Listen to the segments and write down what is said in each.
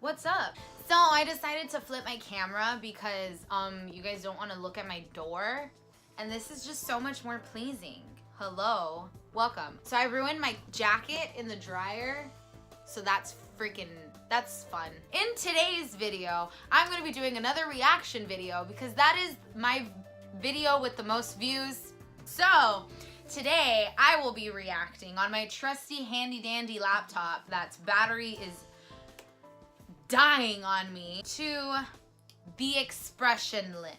What's up? So I decided to flip my camera because you guys don't want to look at my door, and this is just so much more pleasing. Hello, welcome. So I ruined my jacket in the dryer, so that's fun. In today's video, I'm gonna be doing another reaction video because that is my video with the most views. So today I will be reacting on my trusty handy dandy laptop that's battery is dying on me to Be Expressionless.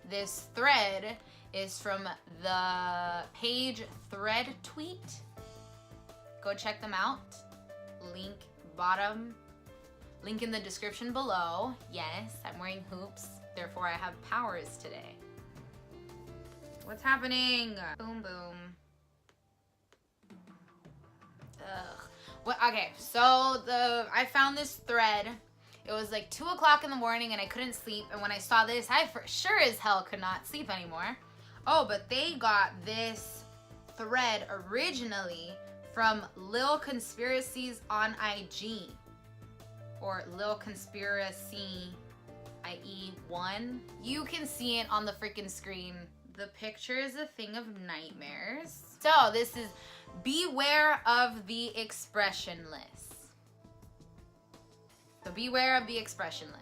This thread is from the page Thread Tweet. Go check them out. Link bottom. Link in the description below. Yes, I'm wearing hoops, therefore I have powers today. What's happening? Boom, boom. Ugh. What? Okay, so I found this thread. It was like 2 o'clock in the morning and I couldn't sleep. And when I saw this, I for sure as hell could not sleep anymore. Oh, but they got this thread originally from Lil Conspiracies on IG. Or Lil Conspiracy IE1. You can see it on the freaking screen. The picture is a thing of nightmares. So this is Beware of the Expressionless. So beware of the Expressionless.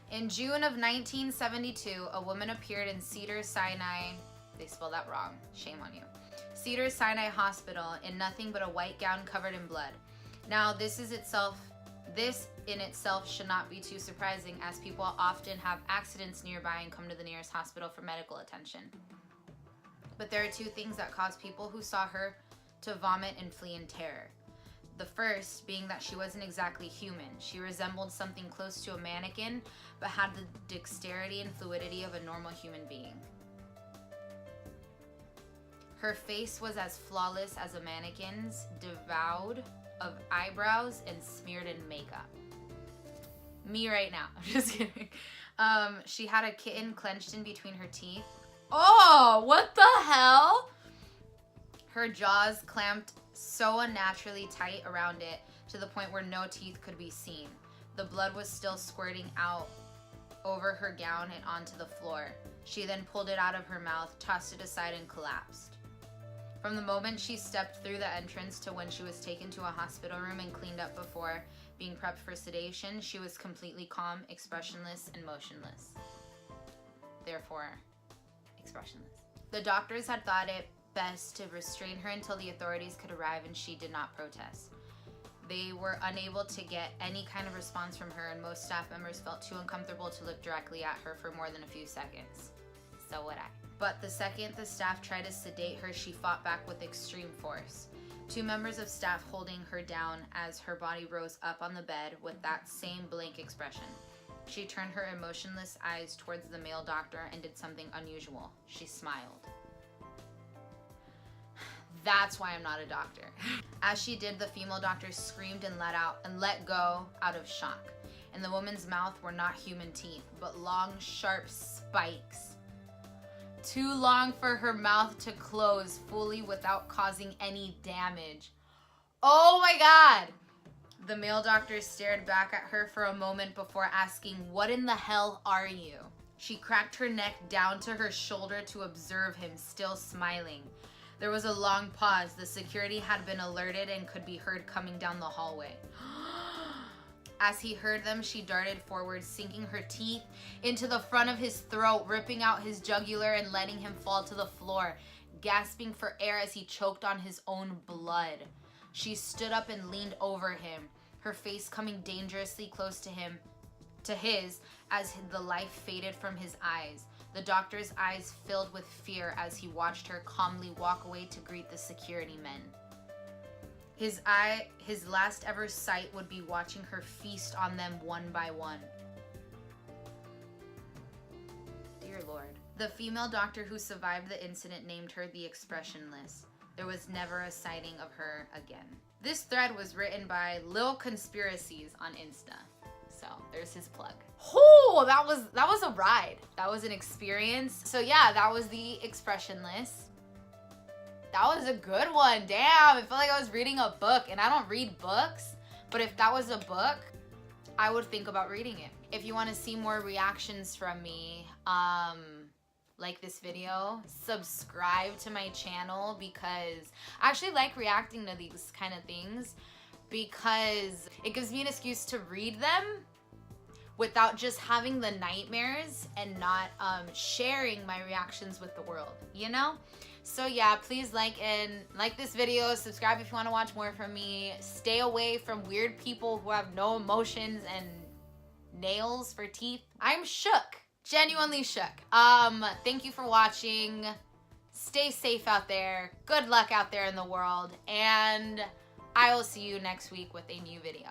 In June of 1972, a woman appeared in Cedars-Sinai, they spelled that wrong, shame on you, Cedars-Sinai Hospital in nothing but a white gown covered in blood. Now this in itself should not be too surprising, as people often have accidents nearby and come to the nearest hospital for medical attention. But there are two things that caused people who saw her to vomit and flee in terror. The first being that she wasn't exactly human. She resembled something close to a mannequin, but had the dexterity and fluidity of a normal human being. Her face was as flawless as a mannequin's, devoid of eyebrows and smeared in makeup. Me right now, I'm just kidding. She had a kitten clenched in between her teeth. Oh, what the hell? Her jaws clamped so unnaturally tight around it to the point where no teeth could be seen. The blood was still squirting out over her gown and onto the floor. She then pulled it out of her mouth, tossed it aside, and collapsed. From the moment she stepped through the entrance to when she was taken to a hospital room and cleaned up before being prepped for sedation, she was completely calm, expressionless, and motionless. Therefore, expressionless. The doctors had thought it best to restrain her until the authorities could arrive, and she did not protest. They were unable to get any kind of response from her, and most staff members felt too uncomfortable to look directly at her for more than a few seconds. So would I. But the second the staff tried to sedate her, she fought back with extreme force. Two members of staff holding her down as her body rose up on the bed with that same blank expression. She turned her emotionless eyes towards the male doctor and did something unusual. She smiled. That's why I'm not a doctor. As she did, the female doctor screamed and let go out of shock. In the woman's mouth were not human teeth, but long, sharp spikes. Too long for her mouth to close fully without causing any damage. Oh my God! The male doctor stared back at her for a moment before asking, "What in the hell are you?" She cracked her neck down to her shoulder to observe him, still smiling. There was a long pause. The security had been alerted and could be heard coming down the hallway. As he heard them, she darted forward, sinking her teeth into the front of his throat, ripping out his jugular and letting him fall to the floor, gasping for air as he choked on his own blood. She stood up and leaned over him, her face coming dangerously close to his as the life faded from his eyes. The doctor's eyes filled with fear as he watched her calmly walk away to greet the security men. His last ever sight would be watching her feast on them one by one. Dear Lord. The female doctor who survived the incident named her the Expressionless. There was never a sighting of her again. This thread was written by Lil Conspiracies on Insta. So there's his plug. Oh, that was a ride. That was an experience. So yeah, that was the Expressionless. That was a good one. Damn, it felt like I was reading a book, and I don't read books, but if that was a book, I would think about reading it. If you want to see more reactions from me, like this video, subscribe to my channel, because I actually like reacting to these kind of things because it gives me an excuse to read them without just having the nightmares and not sharing my reactions with the world, you know? So yeah, please like this video, subscribe if you want to watch more from me. Stay away from weird people who have no emotions and nails for teeth. I'm shook, genuinely shook. Thank you for watching. Stay safe out there. Good luck out there in the world, and I will see you next week with a new video.